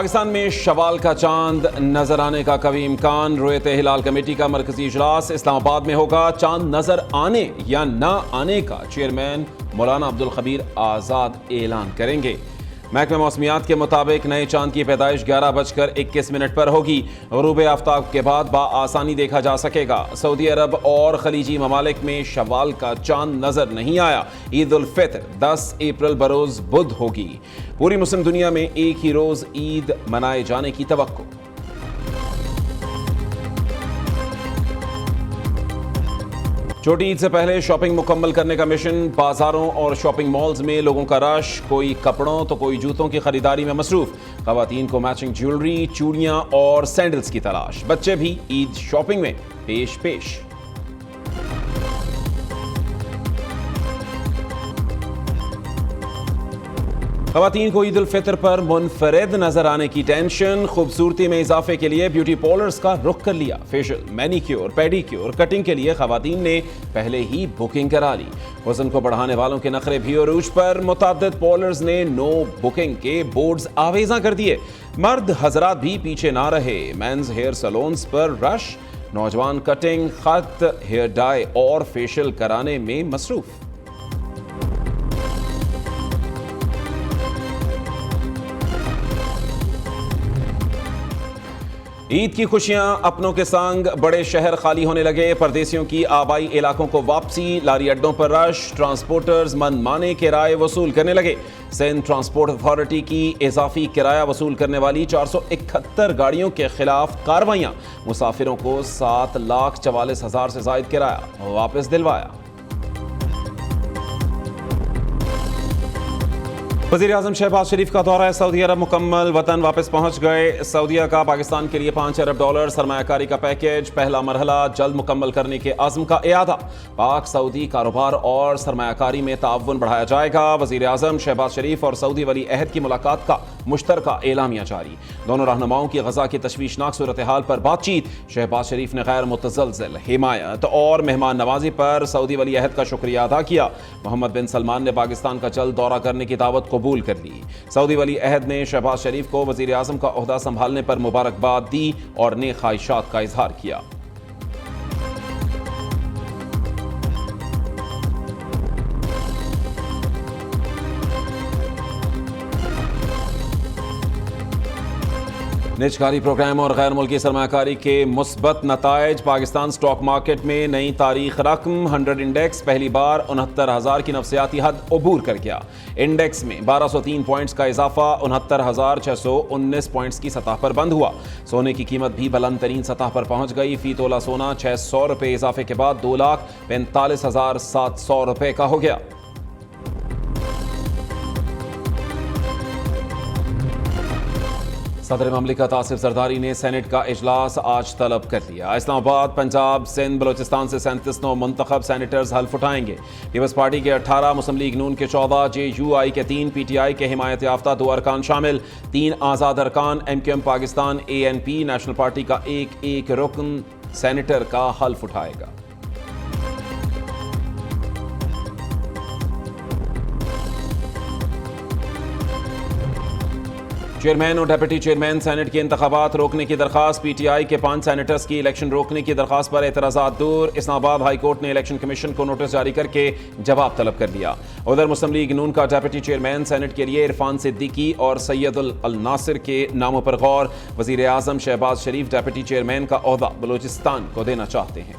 पाकिस्तान में शवाल का चांद नजर आने का कभी इम्कान। रुयत हिलाल कमेटी का मरकजी इजलास इस्लामाबाद में होगा। चांद नजर आने या ना आने का चेयरमैन मौलाना अब्दुल खबीर आज़ाद ऐलान करेंगे। महकमा मौसमियात के मुताबिक नए चांद की पैदाइश 11:21 पर होगी। ग़ुरूब आफ्ताब के बाद बआसानी देखा जा सकेगा। सऊदी अरब और खलीजी ममालिक में शवाल का चांद नजर नहीं आया। ईद उल फित्र 10 अप्रैल बरोज़ बुध होगी। पूरी मुस्लिम दुनिया में एक ही रोज ईद मनाए जाने की तवक्को। छोटी ईद से पहले शॉपिंग मुकम्मल करने का मिशन। बाजारों और शॉपिंग मॉल्स में लोगों का रश, कोई कपड़ों तो कोई जूतों की खरीदारी में मसरूफ। खवातीन को मैचिंग ज्वेलरी, चूड़ियां और सैंडल्स की तलाश। बच्चे भी ईद शॉपिंग में पेश। खवातीन को ईद उल फित्र पर मुनफरिद नजर आने की टेंशन। खूबसूरती में इजाफे के लिए ब्यूटी पार्लर्स का रुख कर लिया। फेशियल, मैनिक्योर, पेडिक्योर, कटिंग के लिए खवातीन ने पहले ही बुकिंग करा ली। वजन को बढ़ाने वालों के नखरे भी अरूज पर। मुतअद्दिद पार्लर्स ने नो बुकिंग के बोर्ड्स आवेजा कर दिए। मर्द हजरात भी पीछे ना रहे। मेंस हेयर सैलून्स पर रश। नौजवान कटिंग, खत, हेयर डाई और फेशियल कराने में मसरूफ। ईद की खुशियां अपनों के संग, बड़े शहर खाली होने लगे। परदेसियों की आबाई इलाकों को वापसी। लारी अड्डों पर रश। ट्रांसपोर्टर्स मनमाने किराए वसूल करने लगे। सिंध ट्रांसपोर्ट अथॉरिटी की इजाफी किराया वसूल करने वाली 471 गाड़ियों के खिलाफ कार्रवाइयां। मुसाफिरों को 7,44,000 से जायद किराया वापस दिलवाया। वज़ीर आज़म शहबाज शरीफ का दौरा सऊदी अरब मुकम्मल। वतन वापस पहुंच गए। सऊदीया का पाकिस्तान के लिए $5 अरब सरमायाकारी का पैकेज। पहला मरहला जल्द मुकम्मल करने के आज़म का इरादा। पाक सऊदी कारोबार और सरमायाकारी में ताउन बढ़ाया जाएगा। वज़ीर आज़म शहबाज शरीफ और सऊदी वली अहद की मुलाकात का मुश्तरका एलामिया जारी। दोनों रहनुमाओं की गजा की तशवीशनाक सूरत हाल पर बातचीत। शहबाज शरीफ ने गैर मुतज़लज़िल हिमायत और मेहमान नवाजी पर सऊदी वली अहद का शुक्रिया अदा किया। मोहम्मद बिन सलमान ने पाकिस्तान का जल्द दौरा करने की दावत कबूल कर ली। सऊदी वली अहद ने शहबाज शरीफ को वज़ीर आज़म का ओहदा संभालने पर मुबारकबाद दी और नेक ख्वाहिशात का इजहार किया। निजकारी प्रोग्राम और गैर मुल्की सरमायाकारी के मुस्बत नताइज। पाकिस्तान स्टॉक मार्केट में नई तारीख रकम। 100 इंडेक्स पहली बार 69,000 की नफसियाती हद अबूर कर गया। इंडेक्स में 1203 पॉइंट्स का इजाफा 69,619 पॉइंट्स की सतह पर बंद हुआ। सोने की कीमत भी बुलंद तरीन सतह पर पहुंच गई। फी तोला सोना 600 रुपये इजाफे के बाद 2,45,700 रुपये का हो गया। सदर ममलिकत आसिफ जरदारी ने सेनेट का इजलास आज तलब कर लिया। इस्लामाबाद, पंजाब, सिंध, बलोचिस्तान से 37 नौ मुंतखब सेनेटर्स हल्फ उठाएंगे। पीपल्स पार्टी के 18, मुस्लिम लीग नून के 14, JUI के 3, PTI के हिमायत याफ्ता 2 अरकान शामिल। 3 आज़ाद अरकान। MQM Pakistan, ANP national party का एक रुकन सेनेटर का हल्फ उठाएगा। चेयरमैन और डेप्यूटी चेयरमैन सेनेट के इंतखाबात रोकने की दरखास्त। PTI के 5 सेनेटर्स की इलेक्शन रोकने की दरखास्त पर एतराज़ात दूर। इस्लामाबाद हाई कोर्ट ने इलेक्शन कमीशन को नोटिस जारी करके जवाब तलब कर लिया। उधर मुस्लिम लीग नून का डेप्यूटी चेयरमैन सेनेट के लिए इरफान सिद्दीकी और सैयद अल नासिर के नामों पर गौर। वज़ीर आज़म शहबाज शरीफ डेप्यूटी चेयरमैन का ओहदा बलूचिस्तान को देना चाहते हैं।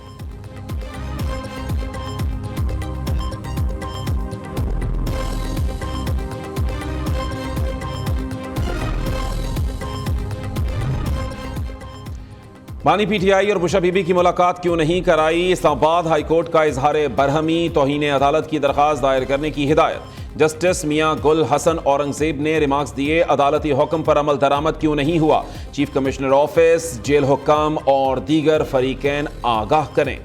बानी PTI और बुशा बीबी की मुलाकात क्यों नहीं कराई। इस्लामाबाद हाई कोर्ट का इजहार बरहमी तौहीन अदालत की दरखास्त दायर करने की हिदायत। जस्टिस मियां गुल हसन औरंगजेब ने रिमार्क्स दिए। अदालती हुक्म पर अमल दरामद क्यों नहीं हुआ। चीफ कमिश्नर ऑफिस, जेल हुक्म और दीगर फरीकैन आगाह करें।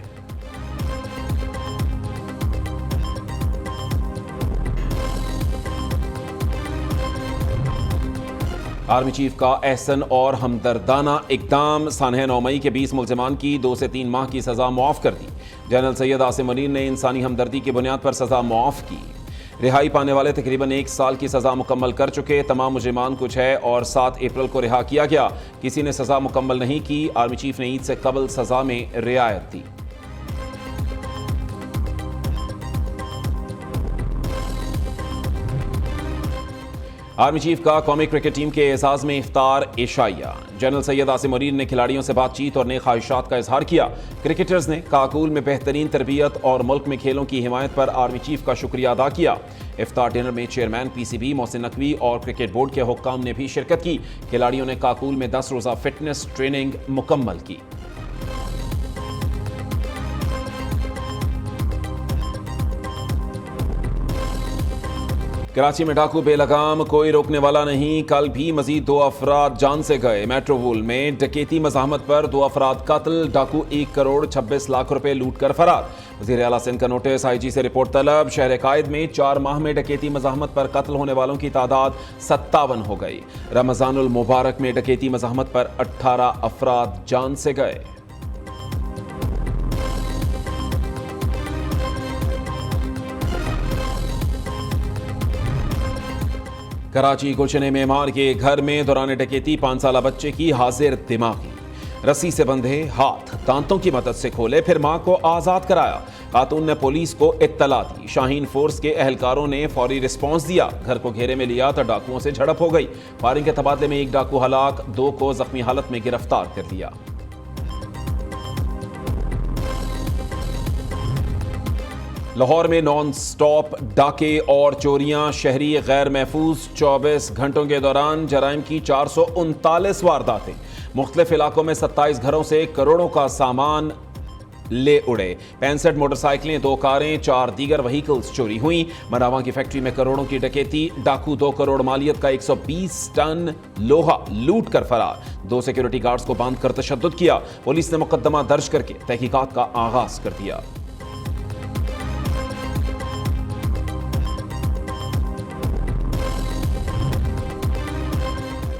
आर्मी चीफ का एहसन और हमदर्दाना इकदाम। सानह 9 मई के 20 मुल्ज़िमान की 2 से 3 माह की सजा मुआफ़ कर दी। जनरल सैयद आसिम मुनीर ने इंसानी हमदर्दी की बुनियाद पर सजा मुआफ़ की। रिहाई पाने वाले तकरीबन 1 साल की सजा मुकम्मल कर चुके तमाम मुजरिमान को 6 और 7 अप्रैल को रिहा किया गया। किसी ने सजा मुकम्मल नहीं की। आर्मी चीफ ने ईद से कबल सजा में रियायत दी। आर्मी चीफ का कौमी क्रिकेट टीम के एजाज में इफ्तार एशाइया। जनरल सैयद आसिम मुनीर ने खिलाड़ियों से बातचीत और नए ख्वाहिशात का इजहार किया। क्रिकेटर्स ने काकूल में बेहतरीन तरबियत और मुल्क में खेलों की हिमायत पर आर्मी चीफ का शुक्रिया अदा किया। इफ्तार डिनर में चेयरमैन पीसीबी मोहसिन नकवी और क्रिकेट बोर्ड के हुक्काम ने भी शिरकत की। खिलाड़ियों ने काकूल में 10 रोज़ा फिटनेस ट्रेनिंग मुकम्मल की। कराची में डाकू बेलगाम, कोई रोकने वाला नहीं। कल भी मजीद 2 अफराद जान से गए। मेट्रोवुल में डकैती मज़ाहमत पर 2 अफराद कत्ल। डाकू 1 करोड़ 26 लाख रुपए लूट कर फरार। वज़ीर आला सिंध का नोटिस, IG से रिपोर्ट तलब। शहर कायद में 4 माह में डकैती मज़ाहमत पर कत्ल होने वालों की तादाद 57 हो गई। रमज़ानुल मुबारक में डकैती मज़ाहमत पर 18 अफराद जान से गए। कराची गुलशन मेमार के घर में दौरान डकैती 5 साला बच्चे की हाजिर दिमागी। रस्सी से बंधे हाथ दांतों की मदद से खोले, फिर मां को आजाद कराया। खातून ने पुलिस को इत्तला दी। शाहीन फोर्स के एहलकारों ने फौरी रिस्पांस दिया। घर को घेरे में लिया तो डाकुओं से झड़प हो गई। फायरिंग के तबादले में 1 डाकू हलाक, 2 को जख्मी हालत में गिरफ्तार कर लिया। लाहौर में नॉन स्टॉप डाके और चोरियां। शहरी गैर महफूज 24 घंटों के दौरान जराइम की 439 वारदातें। मुख्तलिफ इलाकों में 27 घरों से करोड़ों का सामान ले उड़े। 65 मोटरसाइकिलें, 2 कारें, 4 दीगर व्हीकल्स चोरी हुई। मनावा की फैक्ट्री में करोड़ों की डकैती। डाकू 2 करोड़ मालियत का 120 टन लोहा लूट कर फरार। 2 सिक्योरिटी गार्ड्स को बांध कर तशद्दुद किया। पुलिस ने मुकदमा दर्ज करके तहकीकात का आगाज कर दिया।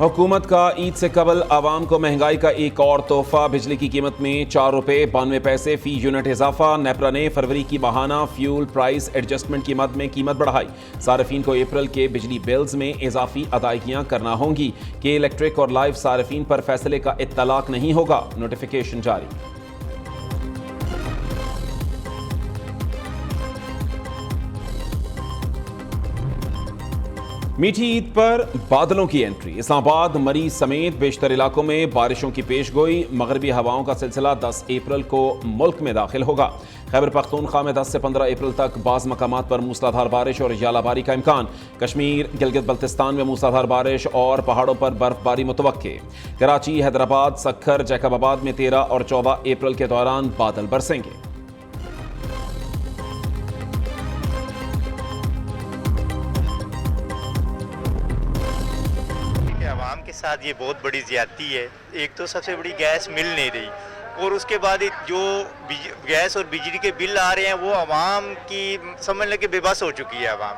हुकूमत का ईद से कबल आवाम को महंगाई का एक और तोहफा। बिजली की कीमत में 4 रुपए 92 पैसे फी यूनिट इजाफा। नेपरा ने फरवरी की माहाना फ्यूल प्राइस एडजस्टमेंट की मद में कीमत बढ़ाई। सार्फिन को अप्रैल के बिजली बिल्स में इजाफी अदायगियां करना होंगी। के इलेक्ट्रिक और लाइव सार्फिन पर फैसले का इत्तलाक नहीं होगा। नोटिफिकेशन जारी। मीठी ईद पर बादलों की एंट्री। इस्लामाबाद, मरीज समेत बेशतर इलाकों में बारिशों की पेशगोई। मगरबी हवाओं का सिलसिला 10 अप्रैल को मुल्क में दाखिल होगा। खैबर पख्तूनख्वा में 10 से 15 अप्रैल तक बाज़ मकामात पर मूसलाधार बारिश और यालाबारी का इम्कान। कश्मीर, गिलगित बल्तिस्तान में मूसलाधार बारिश और पहाड़ों पर बर्फबारी मुतवक्के। कराची, हैदराबाद, सक्खर, जैकबाबाद में 13 और 14 अप्रैल के दौरान बादल बरसेंगे। के साथ ये बहुत बड़ी ज्यादती है। एक तो सबसे बड़ी गैस मिल नहीं रही, और उसके बाद जो गैस और बिजली के बिल आ रहे हैं वो आवाम की समझ लें कि बेबस हो चुकी है आवाम।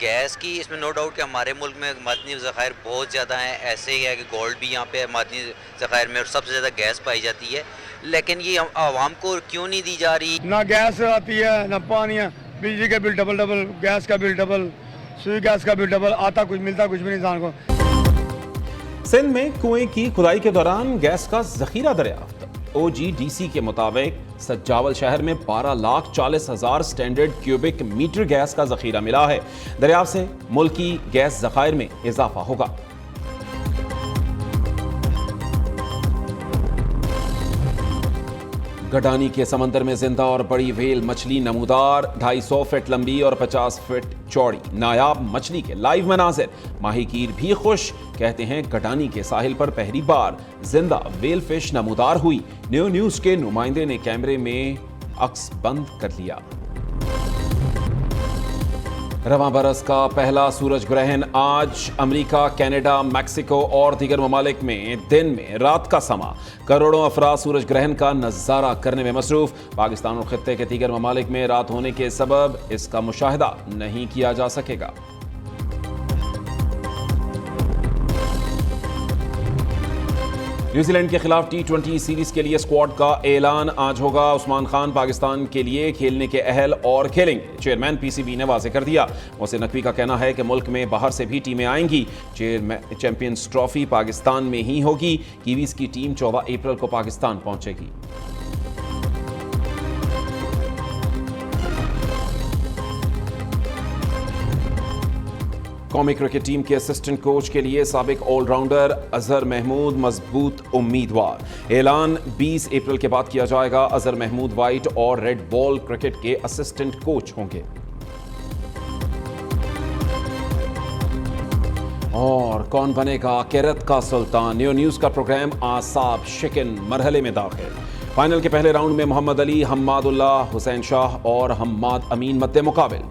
गैस की इसमें नो डाउट कि हमारे मुल्क में मादनी ज़खायर बहुत ज़्यादा हैं। ऐसे ही है कि गोल्ड भी यहाँ पे मादनी ज़खायर में और सबसे ज़्यादा गैस पाई जाती है, लेकिन ये आवाम को क्यों नहीं दी जा रही? ना गैस आती है ना पानी है। बिजली का बिल डबल, गैस का बिल डबल, सुई गैस का बिल डबल। आता कुछ मिलता कुछ भी नहीं इंसान को। सिंध में कुएं की खुदाई के दौरान गैस का जखीरा दरियाफ्त। OGDC के मुताबिक सज्जावल शहर में 12,40,000 स्टैंडर्ड क्यूबिक मीटर गैस का जखीरा मिला है। दरियाफ्त से मुल्की गैस जखायर में इजाफा होगा। गडानी के समंदर में जिंदा और बड़ी व्हेल मछली नमूदार, 250 फीट लंबी और 50 फीट चौड़ी। नायाब मछली के लाइव मनाजिर। माहीगीर भी खुश, कहते हैं गडानी के साहिल पर पहली बार जिंदा व्हेल फिश नमूदार हुई। न्यूज के नुमाइंदे ने कैमरे में अक्स बंद कर लिया। रवां बरस का पहला सूरज ग्रहण आज। अमेरिका, कनाडा, मैक्सिको और दीगर ममालिक में दिन में रात का समा। करोड़ों अफराद सूरज ग्रहण का नजारा करने में मसरूफ। पाकिस्तान और खित्ते के दीगर ममालिक में रात होने के सबब इसका मुशाहिदा नहीं किया जा सकेगा। न्यूजीलैंड के खिलाफ T20 सीरीज के लिए स्क्वाड का ऐलान आज होगा। उस्मान खान पाकिस्तान के लिए खेलने के अहल और खेलेंगे, चेयरमैन PCB ने वाज़ेह कर दिया। मोहसिन नकवी का कहना है कि मुल्क में बाहर से भी टीमें आएंगी। चैंपियंस ट्रॉफी पाकिस्तान में ही होगी। कीवीज की टीम 14 अप्रैल को पाकिस्तान पहुंचेगी। कौमी क्रिकेट टीम के असिस्टेंट कोच के लिए साबिक ऑलराउंडर अजहर महमूद मजबूत उम्मीदवार। ऐलान 20 अप्रैल के बाद किया जाएगा। अजहर महमूद व्हाइट और रेड बॉल क्रिकेट के असिस्टेंट कोच होंगे। और कौन बनेगा किरत का सुल्तान? न्यू न्यूज का प्रोग्राम आसाब शिकन मरहले में दाखिल। फाइनल के पहले राउंड में मोहम्मद अली, हम्मादुल्लाह, हुसैन शाह और हम्माद अमीन मद्दे मुकाबिल।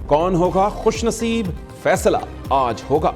कौन होगा खुशनसीब? फैसला आज होगा।